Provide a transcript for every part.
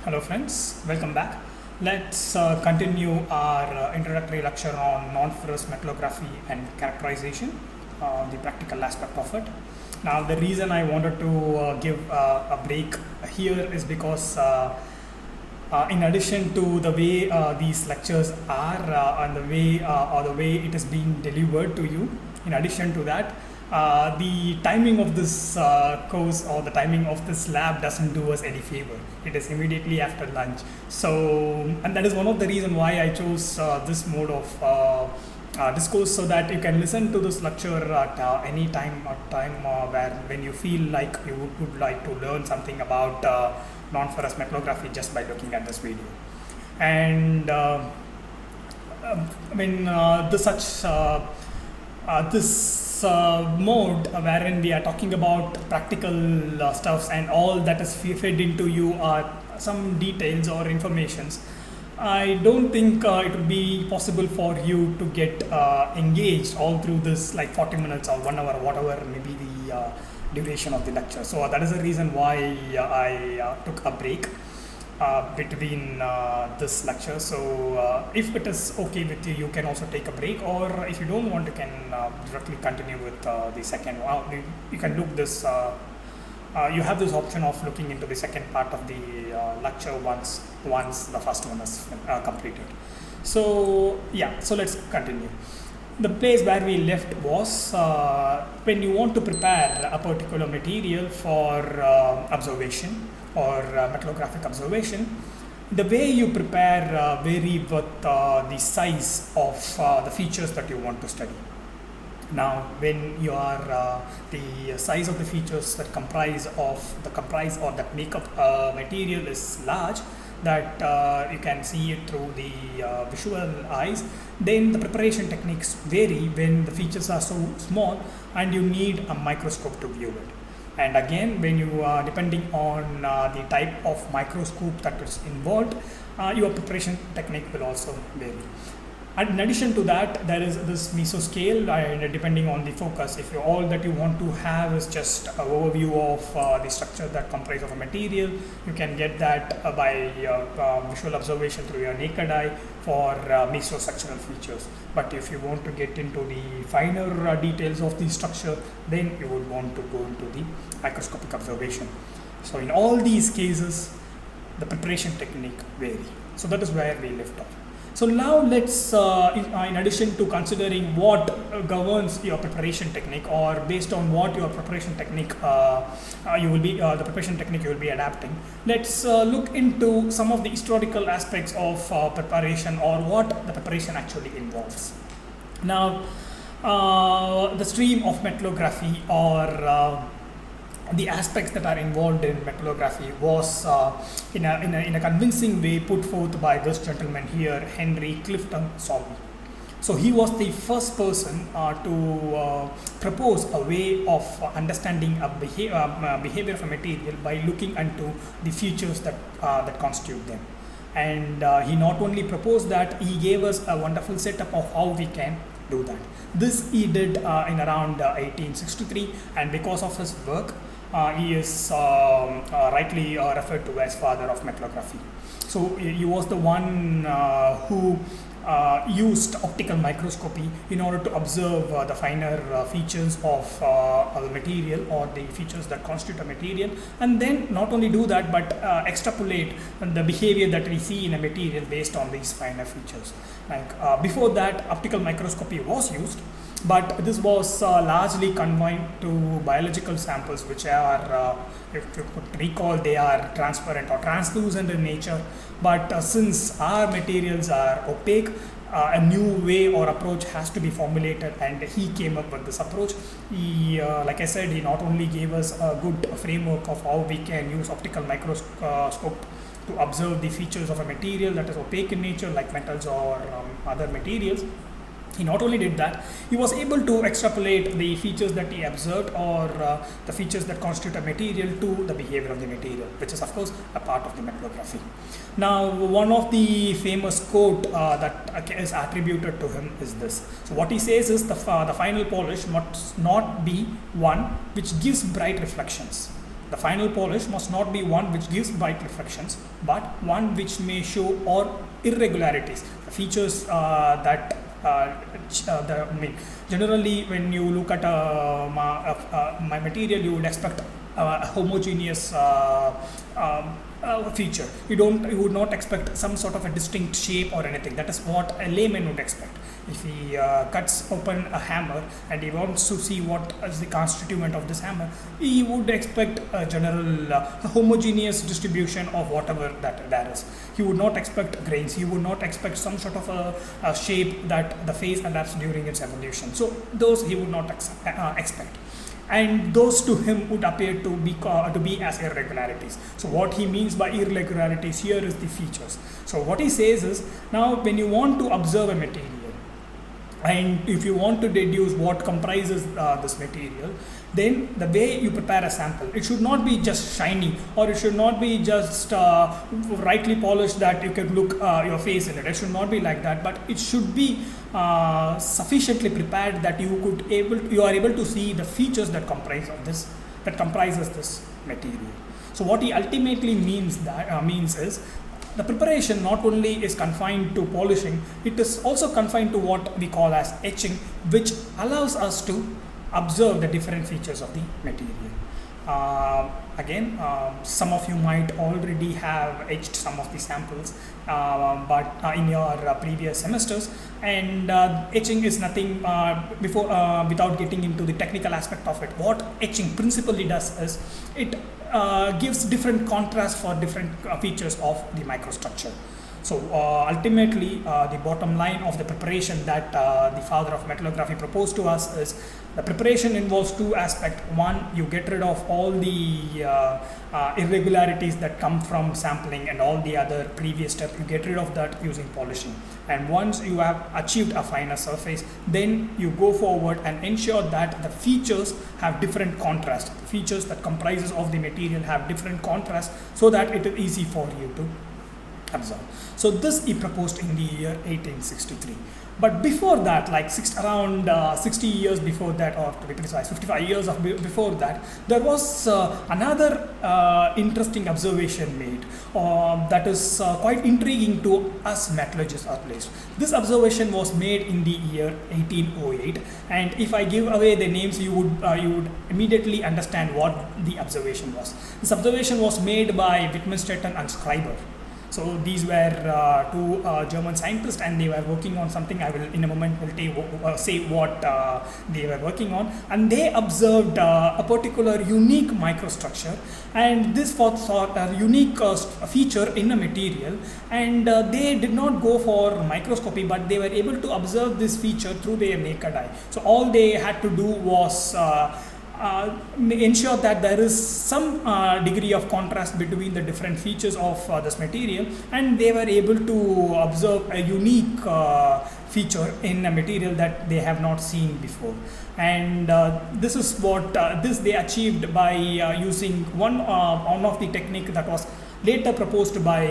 Hello friends, welcome back. Let's continue our introductory lecture on non-ferrous metallography and characterization, the practical aspect of it. Now the reason I wanted to give a break here is because in addition to the way these lectures are and the way it is being delivered to you, in addition to that, the timing of this course or the timing of this lab doesn't do us any favor. It is immediately after lunch. So, and that is one of the reason why I chose this mode of discourse, so that you can listen to this lecture at any time where when you feel like you would like to learn something about non-ferrous metallography just by looking at this video. And this mode wherein we are talking about practical stuffs and all that is fed into you are some details or informations. I don't think it would be possible for you to get engaged all through this like 40 minutes or 1 hour, whatever may be the duration of the lecture. So that is the reason why I took a break between this lecture. So if it is okay with you, you can also take a break, or if you don't want, you can directly continue with the second one. You can look this. You have this option of looking into the second part of the lecture once the first one is completed. So yeah, so let's continue. The place where we left was when you want to prepare a particular material for observation or metallographic observation. The way you prepare vary with the size of the features that you want to study. Now, when you are the size of the features that comprise or that make up material is large, that you can see it through the visual eyes, then the preparation techniques vary when the features are so small and you need a microscope to view it. And again, when you are depending on the type of microscope that is involved, your preparation technique will also vary. And in addition to that, there is this mesoscale, and depending on the focus, if all that you want to have is just an overview of the structure that comprises of a material, you can get that by visual observation through your naked eye for mesostructural features. But if you want to get into the finer details of the structure, then you would want to go into the microscopic observation. So in all these cases, the preparation technique vary. So that is where we left off. So now let's, in addition to considering what governs your preparation technique, or based on what your preparation technique the preparation technique you will be adapting, let's look into some of the historical aspects of preparation, or what the preparation actually involves. Now, the stream of metallography, or the aspects that are involved in metallography, was in a convincing way put forth by this gentleman here, Henry Clifton Solvay. So he was the first person to propose a way of understanding a behavior of a material by looking into the features that constitute them. And he not only proposed that, he gave us a wonderful setup of how we can do that. This he did in around 1863, and because of his work, he is rightly referred to as father of metallography. So he was the one who used optical microscopy in order to observe the finer features of the material, or the features that constitute a material, and then not only do that, but extrapolate the behavior that we see in a material based on these finer features. Like before that, optical microscopy was used, but this was largely confined to biological samples, which are, if you could recall, they are transparent or translucent in nature. But since our materials are opaque, a new way or approach has to be formulated, and he came up with this approach. He, like I said, he not only gave us a good framework of how we can use optical microscope to observe the features of a material that is opaque in nature, like metals or other materials. He not only did that, he was able to extrapolate the features that he observed, or the features that constitute a material, to the behavior of the material, which is of course a part of the metallography. Now, one of the famous quote that is attributed to him is this. So what he says is, the final polish must not be one which gives bright reflections, The final polish must not be one which gives bright reflections, but one which may show or irregularities, the features that I mean, generally when you look at my material, you would expect a homogeneous feature. You would not expect some sort of a distinct shape or anything. That is what a layman would expect. If he cuts open a hammer and he wants to see what is the constituent of this hammer, he would expect a general homogeneous distribution of whatever that there is. He would not expect grains. He would not expect some sort of a shape that the face adapts during its evolution. So those he would not expect. And those to him would appear to be as irregularities. So what he means by irregularities here is the features. So what he says is, now when you want to observe a material, and if you want to deduce what comprises this material, then the way you prepare a sample, it should not be just shiny, or it should not be just rightly polished that you can look your face in it. It should not be like that, but it should be sufficiently prepared that you are able to see the features that comprises this material. So what he ultimately means is, the preparation not only is confined to polishing, it is also confined to what we call as etching, which allows us to observe the different features of the material. Again, some of you might already have etched some of the samples, but in your previous semesters, and etching is nothing without getting into the technical aspect of it. What etching principally does is, it gives different contrast for different features of the microstructure. So ultimately, the bottom line of the preparation that the father of metallography proposed to us is, the preparation involves two aspects. One, you get rid of all the irregularities that come from sampling and all the other previous steps. You get rid of that using polishing. And once you have achieved a finer surface, then you go forward and ensure that the features have different contrast. The features that comprises of the material have different contrast, so that it is easy for you to observe. So this he proposed in the year 1863. But before that, like around 60 years before that, or to be precise, 55 years before that, there was another interesting observation made that is quite intriguing to us metallurgists at least. This observation was made in the year 1808, and if I give away the names, you would immediately understand what the observation was. This observation was made by Wittmann-Stetten and Schreiber. So these were two German scientists, and they were working on something. I will in a moment say what they were working on, and they observed a particular unique microstructure, and this was a unique feature in a material, and they did not go for microscopy, but they were able to observe this feature through their naked eye. So all they had to do was ensure that there is some degree of contrast between the different features of this material, and they were able to observe a unique feature in a material that they have not seen before. And this is what they achieved by using one of the technique that was later proposed by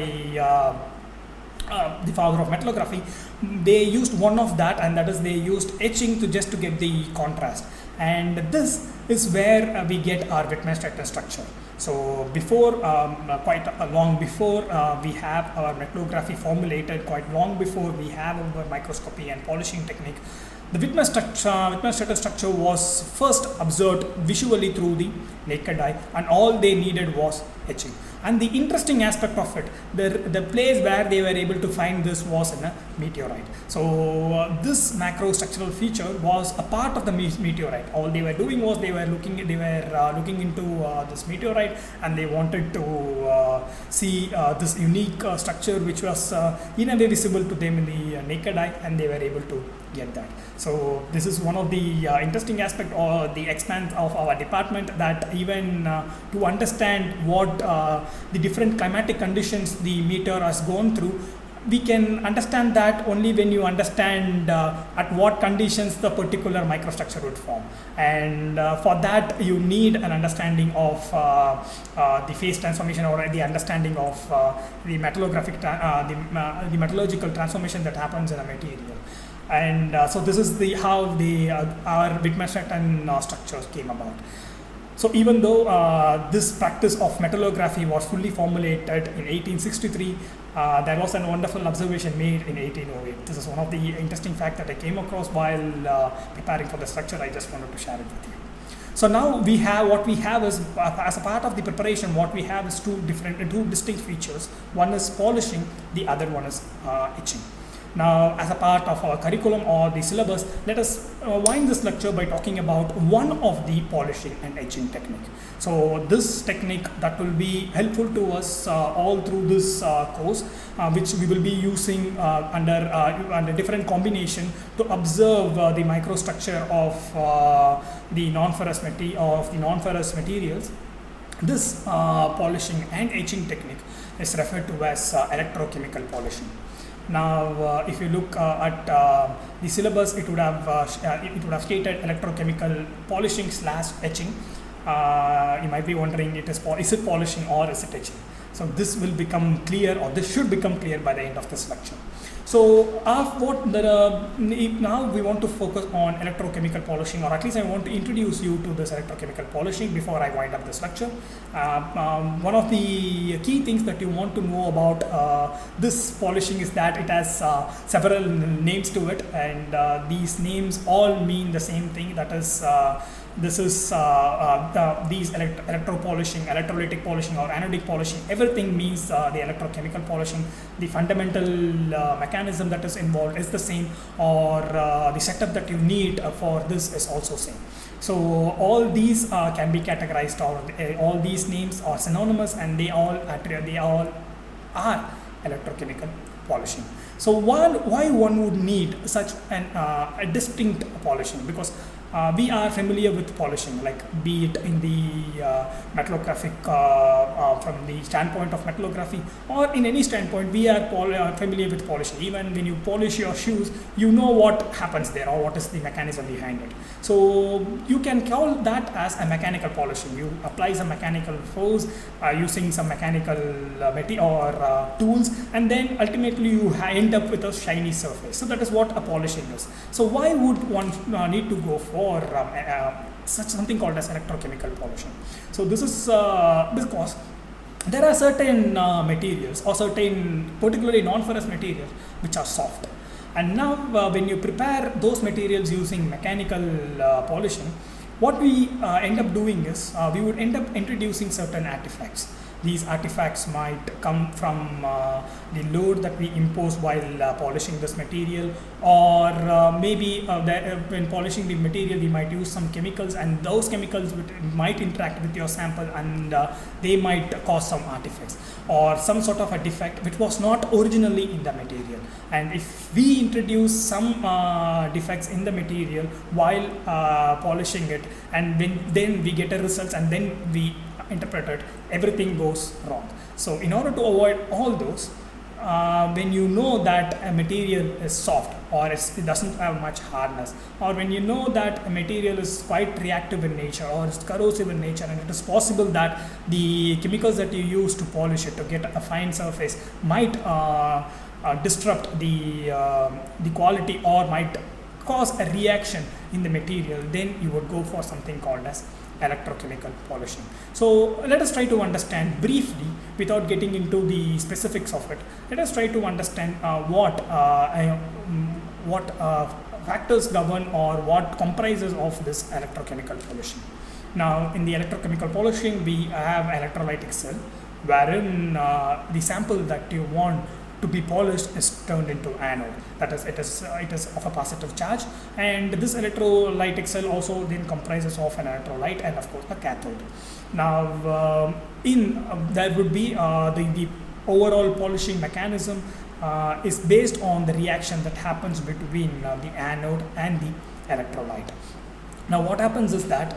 the father of metallography. They used one of that, and that is they used etching to get the contrast. And this is where we get our Wittmann-Stetten structure. So before, quite long before we have our metallography formulated, quite long before we have our microscopy and polishing technique, the Wittmann-Stetten structure was first observed visually through the naked eye, and all they needed was etching. And the interesting aspect of it, the place where they were able to find this was in a meteorite. So this macrostructural feature was a part of the meteorite. All they were doing was they were looking into this meteorite, and they wanted to see this unique structure which was in a way visible to them in the naked eye, and they were able to get that. So this is one of the interesting aspect or the expanse of our department, that even to understand what the different climatic conditions the meteor has gone through, we can understand that only when you understand at what conditions the particular microstructure would form. And for that you need an understanding of the phase transformation, or the understanding of the metallographic the metallurgical transformation that happens in a material. And so this is how our Wittmann-Stetten structures came about. So even though this practice of metallography was fully formulated in 1863, there was a wonderful observation made in 1808. This is one of the interesting facts that I came across while preparing for the structure. I just wanted to share it with you. So now what we have is, as a part of the preparation, what we have is two distinct features. One is polishing, the other one is etching. Now, as a part of our curriculum or the syllabus, let us wind this lecture by talking about one of the polishing and etching technique. So this technique that will be helpful to us all through this course, which we will be using under different combination to observe the microstructure of the non-ferrous materials. This polishing and etching technique is referred to as electrochemical polishing. Now, if you look at the syllabus, it would have stated electrochemical polishing / etching. You might be wondering, is it polishing or is it etching? So this will become clear, or this should become clear by the end of this lecture. So now we want to focus on electrochemical polishing, or at least I want to introduce you to this electrochemical polishing before I wind up this lecture. One of the key things that you want to know about this polishing is that it has several names to it, and these names all mean the same thing. That is, these electropolishing, electrolytic polishing, or anodic polishing, everything means the electrochemical polishing. The fundamental mechanism that is involved is the same, or the setup that you need for this is also same. So all these can be categorized, or all these names are synonymous, and they all are electrochemical polishing. So why one would need such a distinct polishing? Because we are familiar with polishing, like be it in the metallographic, from the standpoint of metallography, or in any standpoint, we are familiar with polishing. Even when you polish your shoes, you know what happens there, or what is the mechanism behind it. So you can call that as a mechanical polishing. You apply some mechanical force using some mechanical material or tools, and then ultimately you end up with a shiny surface. So that is what a polishing is. So why would one need to go for such something called as electrochemical polishing? So this is because there are certain materials, or certain particularly non-ferrous materials, which are soft. And now when you prepare those materials using mechanical polishing, what we end up doing is we would end up introducing certain artifacts. These artifacts might come from the load that we impose while polishing this material, or maybe when polishing the material we might use some chemicals, and those chemicals might interact with your sample, and they might cause some artifacts or some sort of a defect which was not originally in the material. And if we introduce some defects in the material while polishing it, and then we get a result, and then we interpret it, everything goes wrong. So in order to avoid all those, when you know that a material is soft, or it doesn't have much hardness, or when you know that a material is quite reactive in nature, or it's corrosive in nature, and it is possible that the chemicals that you use to polish it to get a fine surface might disrupt the quality, or might cause a reaction in the material, then you would go for something called as electrochemical polishing. So let us try to understand briefly, without getting into the specifics of it. Let us try to understand what factors govern, or what comprises of this electrochemical polishing. Now, in the electrochemical polishing, we have electrolytic cell, wherein the sample that you want to be polished is turned into anode. That is, it is of a positive charge, and this electrolytic cell also then comprises of an electrolyte and of course a cathode. Now, there would be the overall polishing mechanism is based on the reaction that happens between the anode and the electrolyte. Now, what happens is that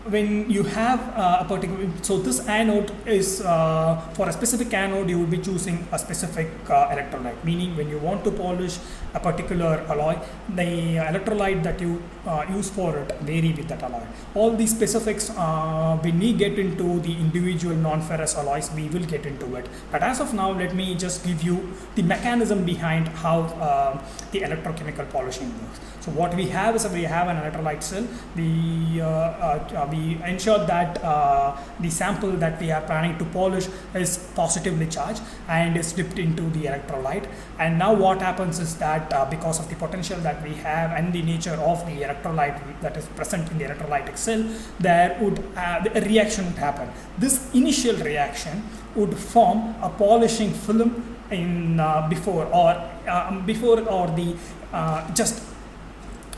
when you have a particular, so this anode is for a specific anode, you will be choosing a specific electrolyte, meaning when you want to polish a particular alloy, the electrolyte that you use for it vary with that alloy. All these specifics, when we get into the individual non-ferrous alloys, we will get into it. But as of now, let me just give you the mechanism behind how the electrochemical polishing works. So what we have is we have an electrolyte cell. We we ensure that the sample that we are planning to polish is positively charged and is dipped into the electrolyte. And now what happens is that because of the potential that we have and the nature of the electrolyte that is present in the electrolytic cell, there would a reaction would happen. This initial reaction would form a polishing film in before or the just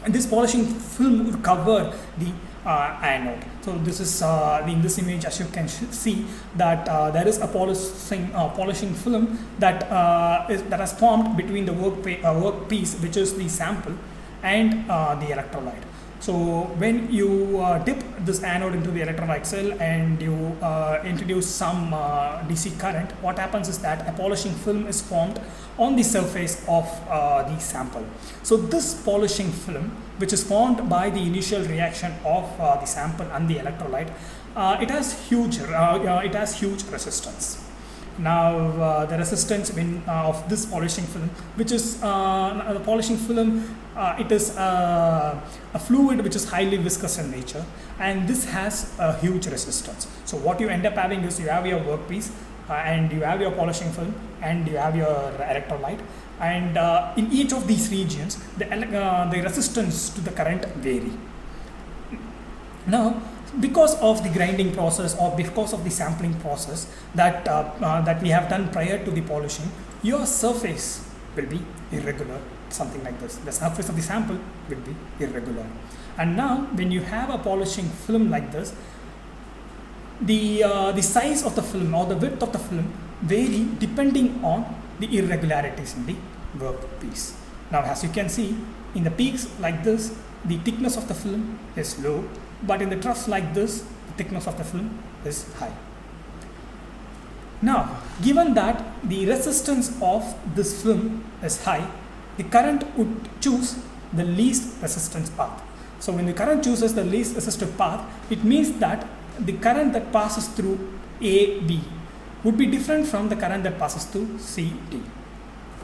this polishing film would cover the anode. So this is in this image, as you can see that there is a polishing film that that has formed between the workpiece, which is the sample, and the electrolyte. So when you dip this anode into the electrolyte cell and you introduce some DC current, what happens is that a polishing film is formed on the surface of the sample. So this polishing film, which is formed by the initial reaction of the sample and the electrolyte, it has huge resistance. Now the resistance of this polishing film, which is the polishing film, it is a fluid which is highly viscous in nature, and this has a huge resistance. So what you end up having is you have your workpiece and you have your polishing film and you have your electrolyte, and in each of these regions the resistance to the current vary. Now because of the grinding process or because of the sampling process that that we have done prior to the polishing, your surface will be irregular, something like this. The surface of the sample will be irregular. And now when you have a polishing film like this, the size of the film or the width of the film vary depending on the irregularities in the workpiece. Now as you can see, in the peaks like this, the thickness of the film is low, but in the troughs like this, the thickness of the film is high. Now, given that the resistance of this film is high, the current would choose the least resistance path. So when the current chooses the least resistive path, it means that the current that passes through AB would be different from the current that passes through CD.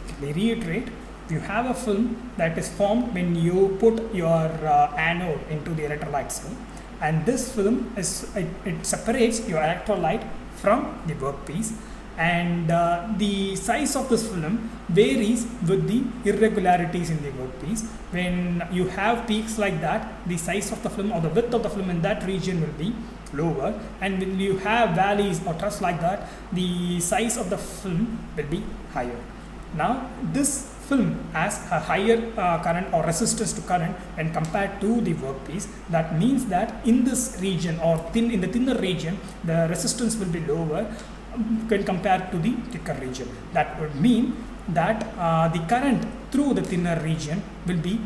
Let me reiterate. You have a film that is formed when you put your anode into the electrolyte cell, and this film it separates your electrolyte from the workpiece, and the size of this film varies with the irregularities in the workpiece. When you have peaks like that, the size of the film or the width of the film in that region will be lower, and when you have valleys or troughs like that, the size of the film will be higher. Now this film has a higher current or resistance to current when compared to the workpiece. That means that in this region or in the thinner region, the resistance will be lower when compared to the thicker region. That would mean that the current through the thinner region will be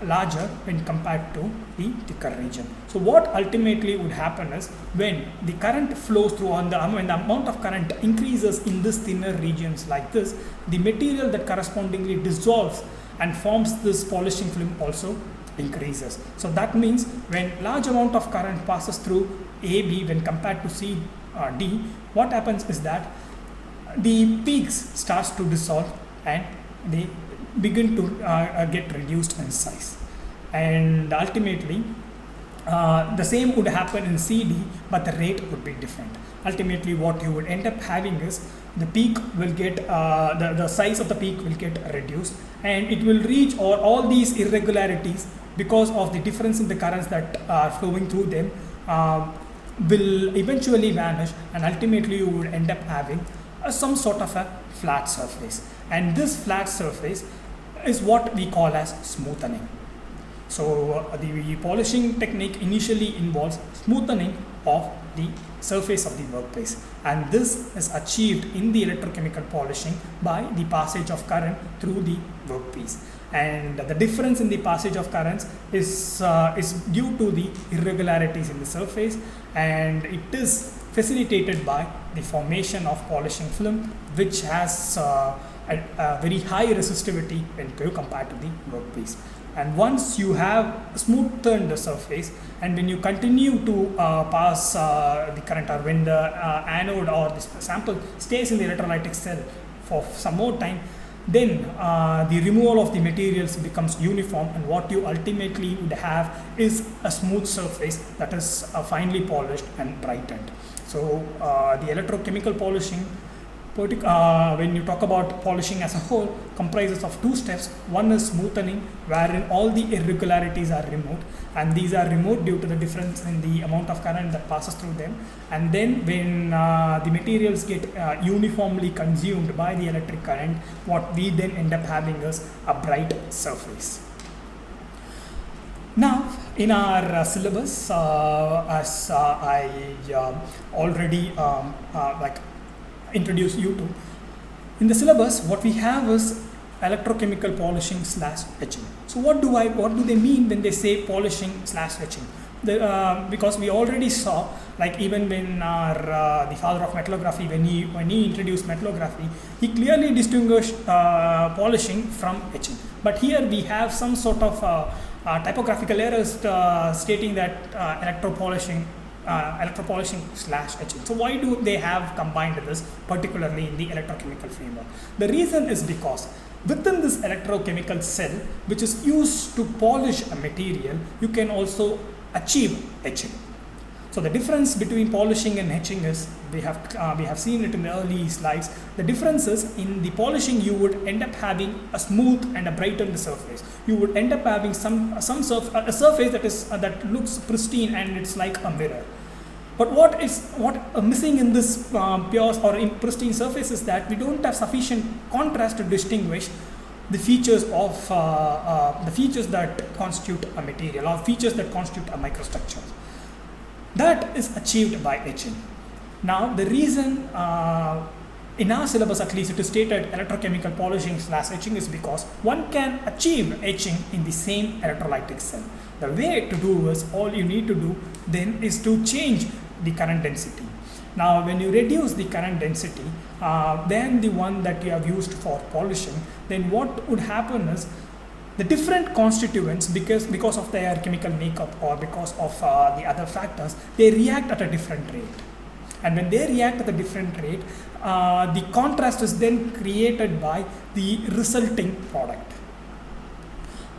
larger when compared to the thicker region. So what ultimately would happen is when the current flows through when the amount of current increases in this thinner regions like this, the material that correspondingly dissolves and forms this polishing film also increases. So that means when large amount of current passes through AB when compared to C or D, what happens is that the peaks starts to dissolve and they begin to get reduced in size, and ultimately the same would happen in CD, but the rate would be different. Ultimately what you would end up having is the peak will get the size of the peak will get reduced, and it will reach all these irregularities because of the difference in the currents that are flowing through them will eventually vanish, and ultimately you would end up having some sort of a flat surface, and this flat surface is what we call as smoothing. So the polishing technique initially involves smoothing of the surface of the workpiece, and this is achieved in the electrochemical polishing by the passage of current through the workpiece. And the difference in the passage of currents is due to the irregularities in the surface, and it is facilitated by the formation of polishing film, which has a very high resistivity when compared to the workpiece. And once you have smoothened the surface, and when you continue to pass the current, or when the anode or the sample stays in the electrolytic cell for some more time, then the removal of the materials becomes uniform, and what you ultimately would have is a smooth surface that is finely polished and brightened. So the electrochemical polishing, when you talk about polishing as a whole, comprises of two steps. One is smoothening, wherein all the irregularities are removed, and these are removed due to the difference in the amount of current that passes through them. And then when the materials get uniformly consumed by the electric current, what we then end up having is a bright surface. Now, in our syllabus, as I already introduce you to, in the syllabus what we have is electrochemical polishing / etching. So what do they mean when they say polishing / etching? Because we already saw, like even when our the father of metallography, when he introduced metallography, he clearly distinguished polishing from etching. But here we have some sort of typographical errors stating that electropolishing / etching. So why do they have combined this, particularly in the electrochemical framework? The reason is because within this electrochemical cell, which is used to polish a material, you can also achieve etching. So the difference between polishing and etching is, we have seen it in the early slides. The difference is, in the polishing you would end up having a smooth and a brightened surface. You would end up having a surface that looks pristine and it's like a mirror. But what missing in this pure or in pristine surface is that we don't have sufficient contrast to distinguish the features of the features that constitute a material, or features that constitute a microstructure. That is achieved by etching. Now, the reason in our syllabus, at least, it is stated electrochemical polishing / etching is because one can achieve etching in the same electrolytic cell. The way to do is, all you need to do then is to change the current density. Now, when you reduce the current density, then the one that you have used for polishing, then what would happen is, the different constituents, because of their chemical makeup or because of the other factors, they react at a different rate. And when they react at a different rate, the contrast is then created by the resulting product.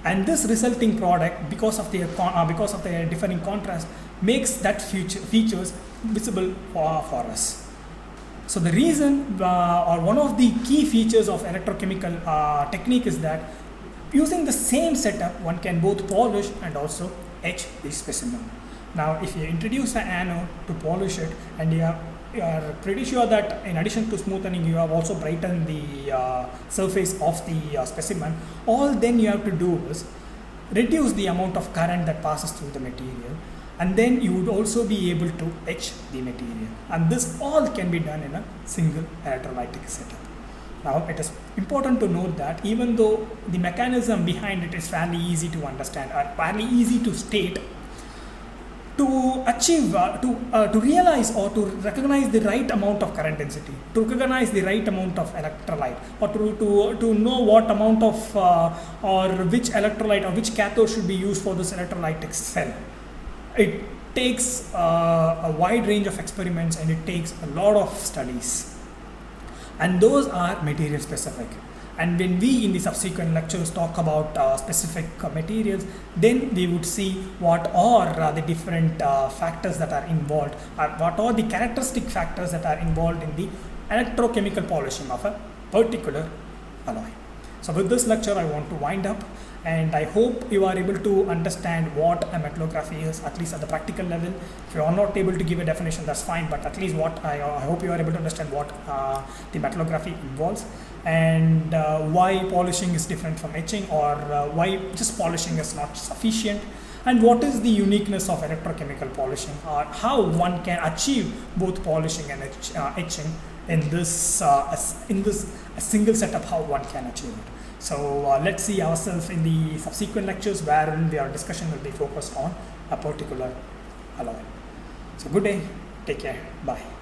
And this resulting product, because of their differing contrast, makes that features visible for us. So the reason, or one of the key features of electrochemical technique is that using the same setup, one can both polish and also etch the specimen. Now, if you introduce an anode to polish it, and you are pretty sure that in addition to smoothening, you have also brightened the surface of the specimen, all then you have to do is reduce the amount of current that passes through the material, and then you would also be able to etch the material. And this all can be done in a single electrolytic setup. Now, it is important to note that even though the mechanism behind it is fairly easy to understand or fairly easy to state, to achieve, to realize or to recognize the right amount of current density, to recognize the right amount of electrolyte, or to know what amount of or which electrolyte or which cathode should be used for this electrolytic cell, it takes a wide range of experiments, and it takes a lot of studies. And those are material specific. And when we in the subsequent lectures talk about specific materials, then we would see what are the different factors that are involved, what are the characteristic factors that are involved in the electrochemical polishing of a particular alloy. So with this lecture, I want to wind up, and I hope you are able to understand what a metallography is, at least at the practical level. If you are not able to give a definition, that's fine, but at least what I hope you are able to understand what the metallography involves, and why polishing is different from etching, or why just polishing is not sufficient, and what is the uniqueness of electrochemical polishing, or how one can achieve both polishing and etching in this a single setup, how one can achieve it. So let's see ourselves in the subsequent lectures, wherein our discussion will be focused on a particular alloy. So good day, take care, bye.